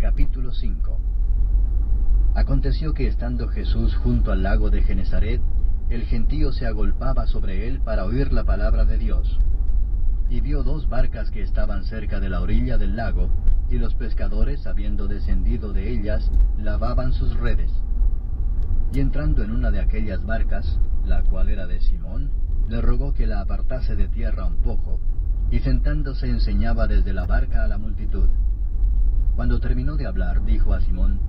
Capítulo 5. Aconteció que estando Jesús junto al lago de Genezaret, el gentío se agolpaba sobre él para oír la palabra de Dios. Y vio dos barcas que estaban cerca de la orilla del lago, y los pescadores, habiendo descendido de ellas, lavaban sus redes. Y entrando en una de aquellas barcas, la cual era de Simón, le rogó que la apartase de tierra un poco, y sentándose enseñaba desde la barca a la multitud. Cuando terminó de hablar, dijo a Simón: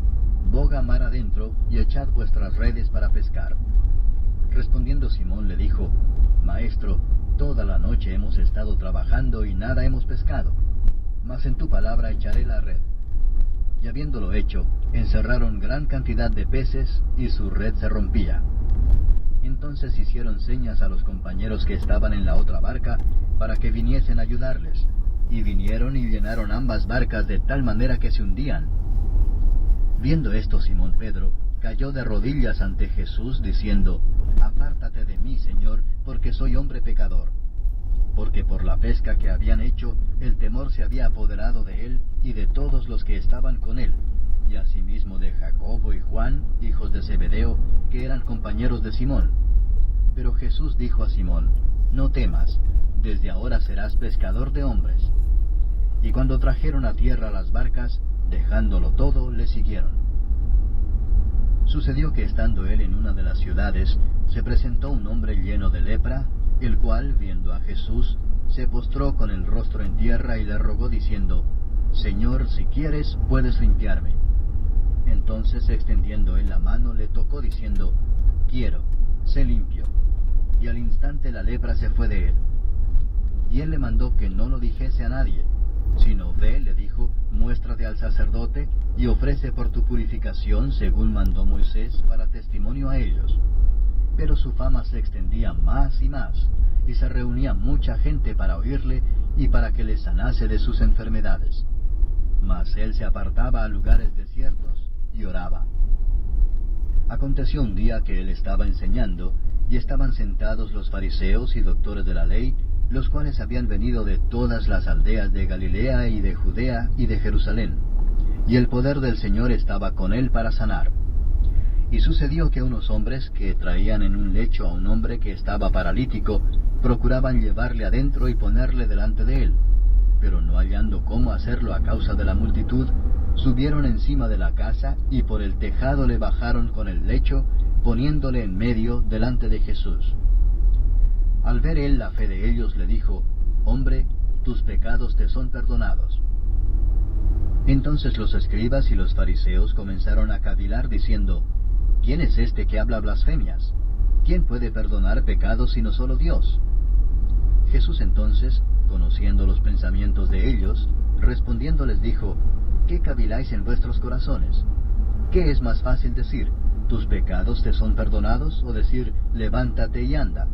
«Boga mar adentro, y echad vuestras redes para pescar». Respondiendo Simón le dijo: «Maestro, toda la noche hemos estado trabajando y nada hemos pescado, mas en tu palabra echaré la red». Y habiéndolo hecho, encerraron gran cantidad de peces, y su red se rompía. Entonces hicieron señas a los compañeros que estaban en la otra barca, para que viniesen a ayudarles. Y vinieron y llenaron ambas barcas de tal manera que se hundían. Viendo esto, Simón Pedro cayó de rodillas ante Jesús, diciendo: «Apártate de mí, Señor, porque soy hombre pecador». Porque por la pesca que habían hecho, el temor se había apoderado de él y de todos los que estaban con él, y asimismo de Jacobo y Juan, hijos de Zebedeo, que eran compañeros de Simón. Pero Jesús dijo a Simón: «No temas, desde ahora serás pescador de hombres». Y cuando trajeron a tierra las barcas, dejándolo todo, le siguieron. Sucedió que estando él en una de las ciudades, se presentó un hombre lleno de lepra, el cual, viendo a Jesús, se postró con el rostro en tierra y le rogó diciendo: «Señor, si quieres, puedes limpiarme». Entonces, extendiendo él la mano, le tocó diciendo: «Quiero, sé limpio». Y al instante la lepra se fue de él. Y él le mandó que no lo dijese a nadie, sino ve, le dijo, muéstrate al sacerdote, y ofrece por tu purificación, según mandó Moisés, para testimonio a ellos. Pero su fama se extendía más y más, y se reunía mucha gente para oírle, y para que le sanase de sus enfermedades. Mas él se apartaba a lugares desiertos, y oraba. Aconteció un día que él estaba enseñando, y estaban sentados los fariseos y doctores de la ley, los cuales habían venido de todas las aldeas de Galilea y de Judea y de Jerusalén, y el poder del Señor estaba con él para sanar. Y sucedió que unos hombres que traían en un lecho a un hombre que estaba paralítico, procuraban llevarle adentro y ponerle delante de él, pero no hallando cómo hacerlo a causa de la multitud, subieron encima de la casa y por el tejado le bajaron con el lecho, poniéndole en medio delante de Jesús. Al ver él la fe de ellos, le dijo: «Hombre, tus pecados te son perdonados». Entonces los escribas y los fariseos comenzaron a cavilar diciendo: «¿Quién es este que habla blasfemias? ¿Quién puede perdonar pecados sino solo Dios?». Jesús entonces, conociendo los pensamientos de ellos, respondiendo les dijo: «¿Qué caviláis en vuestros corazones? ¿Qué es más fácil decir: tus pecados te son perdonados, o decir: levántate y anda?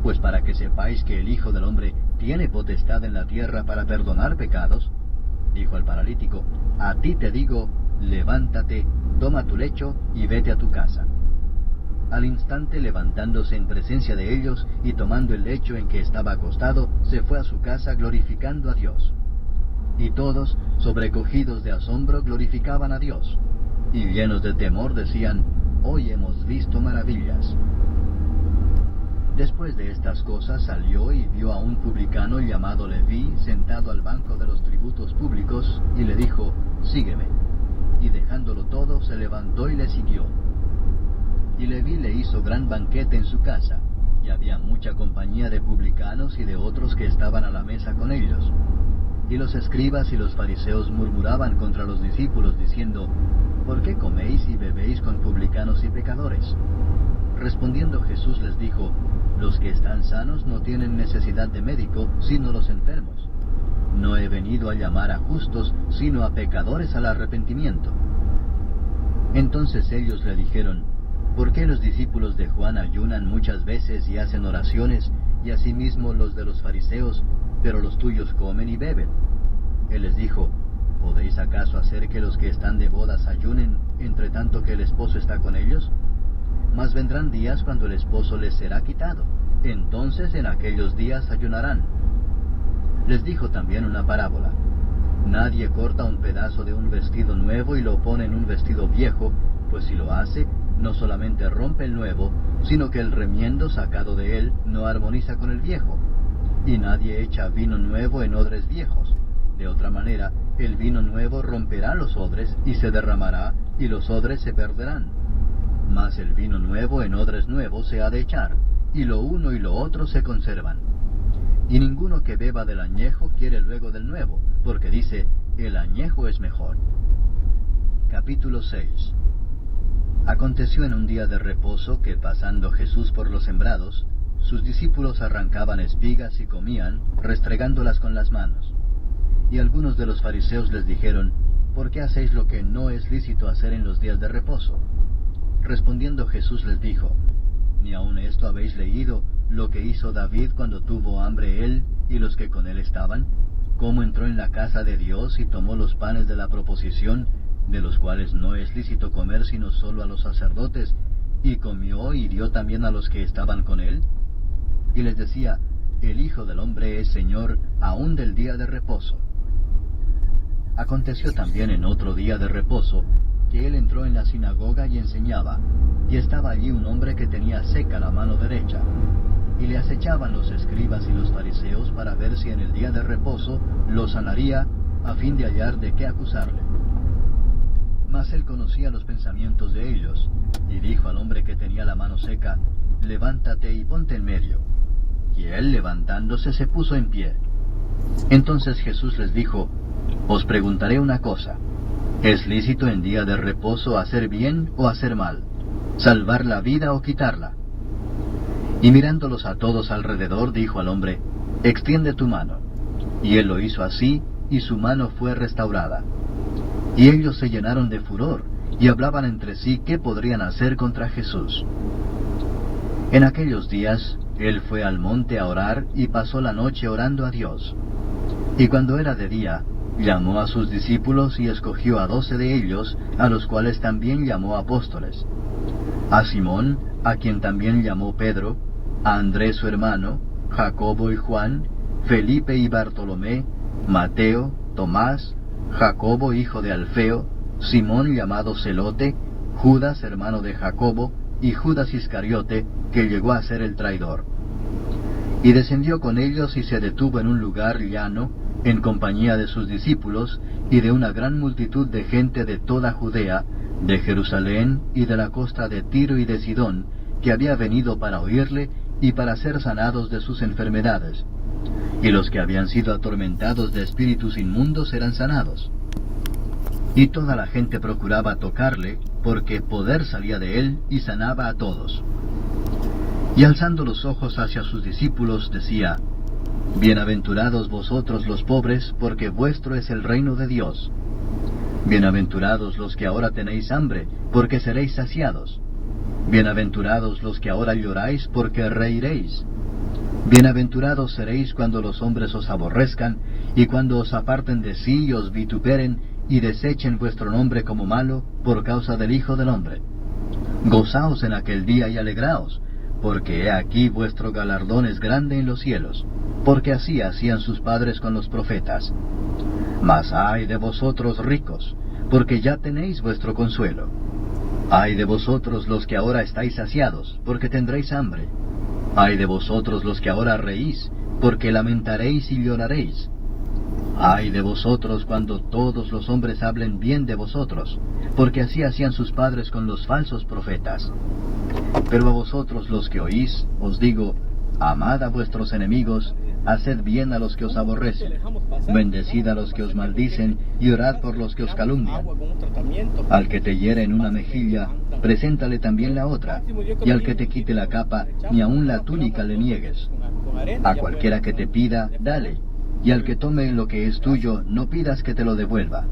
Pues para que sepáis que el Hijo del Hombre tiene potestad en la tierra para perdonar pecados». Dijo al paralítico: «A ti te digo, levántate, toma tu lecho y vete a tu casa». Al instante, levantándose en presencia de ellos y tomando el lecho en que estaba acostado, se fue a su casa glorificando a Dios. Y todos, sobrecogidos de asombro, glorificaban a Dios, y llenos de temor decían: «Hoy hemos visto maravillas». Después de estas cosas salió y vio a un publicano llamado Leví sentado al banco de los tributos públicos, y le dijo: «Sígueme». Y dejándolo todo, se levantó y le siguió. Y Leví le hizo gran banquete en su casa, y había mucha compañía de publicanos y de otros que estaban a la mesa con ellos. Y los escribas y los fariseos murmuraban contra los discípulos, diciendo: «¿Por qué coméis y bebéis con publicanos y pecadores?». Respondiendo Jesús les dijo: «Los que están sanos no tienen necesidad de médico, sino los enfermos. No he venido a llamar a justos, sino a pecadores al arrepentimiento». Entonces ellos le dijeron: «¿Por qué los discípulos de Juan ayunan muchas veces y hacen oraciones, y asimismo los de los fariseos, pero los tuyos comen y beben?». Él les dijo: «¿Podéis acaso hacer que los que están de bodas ayunen, entre tanto que el esposo está con ellos? Mas vendrán días cuando el esposo les será quitado. Entonces en aquellos días ayunarán». Les dijo también una parábola: Nadie corta un pedazo de un vestido nuevo y lo pone en un vestido viejo, pues si lo hace, no solamente rompe el nuevo, sino que el remiendo sacado de él no armoniza con el viejo. Y nadie echa vino nuevo en odres viejos. De otra manera, el vino nuevo romperá los odres y se derramará, y los odres se perderán. Mas el vino nuevo en odres nuevos se ha de echar, y lo uno y lo otro se conservan. Y ninguno que beba del añejo quiere luego del nuevo, porque dice, el añejo es mejor. Capítulo 6. Aconteció en un día de reposo que, pasando Jesús por los sembrados, sus discípulos arrancaban espigas y comían, restregándolas con las manos. Y algunos de los fariseos les dijeron, ¿por qué hacéis lo que no es lícito hacer en los días de reposo? Respondiendo Jesús les dijo, ¿ni aun esto habéis leído, lo que hizo David cuando tuvo hambre él y los que con él estaban? ¿Cómo entró en la casa de Dios y tomó los panes de la proposición, de los cuales no es lícito comer sino solo a los sacerdotes, y comió y dio también a los que estaban con él? Y les decía, el Hijo del Hombre es Señor aún del día de reposo. Aconteció también en otro día de reposo, que él entró en la sinagoga y enseñaba, y estaba allí un hombre que tenía seca la mano derecha. Y le acechaban los escribas y los fariseos para ver si en el día de reposo lo sanaría, a fin de hallar de qué acusarle. Mas él conocía los pensamientos de ellos, y dijo al hombre que tenía la mano seca, levántate y ponte en medio. Y él, levantándose, se puso en pie. Entonces Jesús les dijo, os preguntaré una cosa, ¿es lícito en día de reposo hacer bien o hacer mal? ¿Salvar la vida o quitarla? Y mirándolos a todos alrededor, dijo al hombre, extiende tu mano. Y él lo hizo así, y su mano fue restaurada. Y ellos se llenaron de furor, y hablaban entre sí qué podrían hacer contra Jesús. En aquellos días, él fue al monte a orar, y pasó la noche orando a Dios. Y cuando era de día, llamó a sus discípulos y escogió a 12 de ellos, a los cuales también llamó apóstoles. A Simón, a quien también llamó Pedro, a Andrés su hermano, Jacobo y Juan, Felipe y Bartolomé, Mateo, Tomás, Jacobo hijo de Alfeo, Simón llamado Celote, Judas hermano de Jacobo, y Judas Iscariote, que llegó a ser el traidor. Y descendió con ellos y se detuvo en un lugar llano, en compañía de sus discípulos, y de una gran multitud de gente de toda Judea, de Jerusalén y de la costa de Tiro y de Sidón, que había venido para oírle y para ser sanados de sus enfermedades. Y los que habían sido atormentados de espíritus inmundos eran sanados. Y toda la gente procuraba tocarle, porque poder salía de él y sanaba a todos. Y alzando los ojos hacia sus discípulos, decía, bienaventurados vosotros los pobres, porque vuestro es el reino de Dios. Bienaventurados los que ahora tenéis hambre, porque seréis saciados. Bienaventurados los que ahora lloráis, porque reiréis. Bienaventurados seréis cuando los hombres os aborrezcan, y cuando os aparten de sí y os vituperen, y desechen vuestro nombre como malo, por causa del Hijo del Hombre. Gozaos en aquel día y alegraos, porque he aquí vuestro galardón es grande en los cielos, porque así hacían sus padres con los profetas. Mas ay de vosotros ricos, porque ya tenéis vuestro consuelo. Ay de vosotros los que ahora estáis saciados, porque tendréis hambre. Ay de vosotros los que ahora reís, porque lamentaréis y lloraréis. Ay de vosotros cuando todos los hombres hablen bien de vosotros, porque así hacían sus padres con los falsos profetas. Pero a vosotros los que oís, os digo, amad a vuestros enemigos, haced bien a los que os aborrecen, bendecid a los que os maldicen, y orad por los que os calumnian. Al que te hiere en una mejilla, preséntale también la otra, y al que te quite la capa, ni aun la túnica le niegues. A cualquiera que te pida, dale, y al que tome lo que es tuyo, no pidas que te lo devuelva.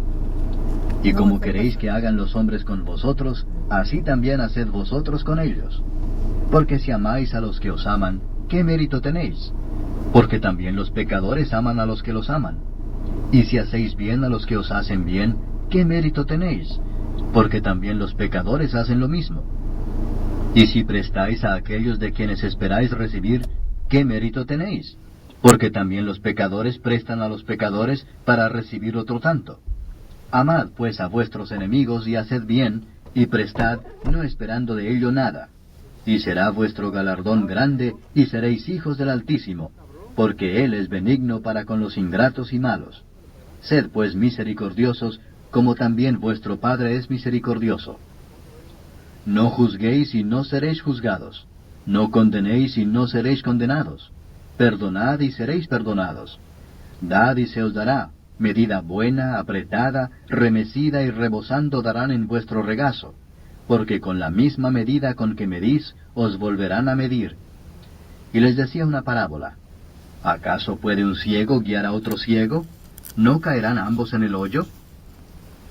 Y como queréis que hagan los hombres con vosotros, así también haced vosotros con ellos. Porque si amáis a los que os aman, ¿qué mérito tenéis? Porque también los pecadores aman a los que los aman. Y si hacéis bien a los que os hacen bien, ¿qué mérito tenéis? Porque también los pecadores hacen lo mismo. Y si prestáis a aquellos de quienes esperáis recibir, ¿qué mérito tenéis? Porque también los pecadores prestan a los pecadores para recibir otro tanto. Amad pues a vuestros enemigos y haced bien, y prestad, no esperando de ello nada. Y será vuestro galardón grande, y seréis hijos del Altísimo, porque Él es benigno para con los ingratos y malos. Sed pues misericordiosos, como también vuestro Padre es misericordioso. No juzguéis y no seréis juzgados. No condenéis y no seréis condenados. Perdonad y seréis perdonados. Dad y se os dará. Medida buena, apretada, remecida y rebosando darán en vuestro regazo. Porque con la misma medida con que medís, os volverán a medir. Y les decía una parábola. ¿Acaso puede un ciego guiar a otro ciego? ¿No caerán ambos en el hoyo?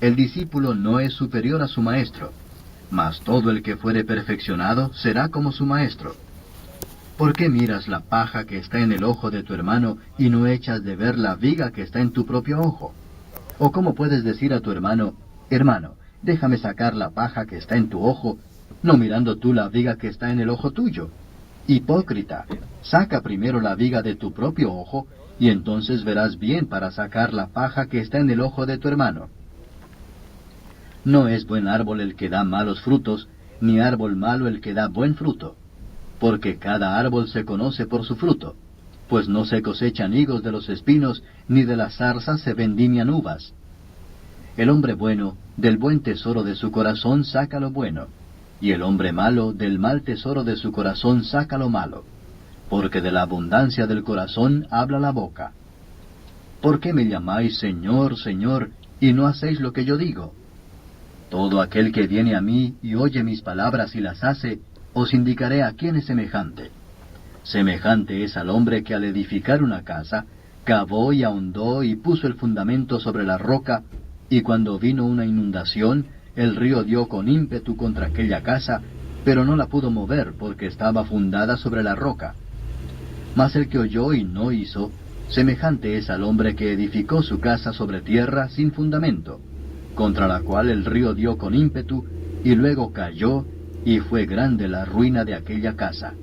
El discípulo no es superior a su maestro, mas todo el que fuere perfeccionado será como su maestro. ¿Por qué miras la paja que está en el ojo de tu hermano y no echas de ver la viga que está en tu propio ojo? ¿O cómo puedes decir a tu hermano, hermano, déjame sacar la paja que está en tu ojo, no mirando tú la viga que está en el ojo tuyo? Hipócrita, saca primero la viga de tu propio ojo, y entonces verás bien para sacar la paja que está en el ojo de tu hermano. No es buen árbol el que da malos frutos, ni árbol malo el que da buen fruto. Porque cada árbol se conoce por su fruto, pues no se cosechan higos de los espinos, ni de las zarzas se vendimian uvas. El hombre bueno, del buen tesoro de su corazón saca lo bueno, y el hombre malo, del mal tesoro de su corazón saca lo malo, porque de la abundancia del corazón habla la boca. ¿Por qué me llamáis Señor, Señor, y no hacéis lo que yo digo? Todo aquel que viene a mí y oye mis palabras y las hace, os indicaré a quién es semejante. Semejante es al hombre que al edificar una casa, cavó y ahondó y puso el fundamento sobre la roca, y cuando vino una inundación, el río dio con ímpetu contra aquella casa, pero no la pudo mover porque estaba fundada sobre la roca. Mas el que oyó y no hizo, semejante es al hombre que edificó su casa sobre tierra sin fundamento, contra la cual el río dio con ímpetu, y luego cayó, y fue grande la ruina de aquella casa.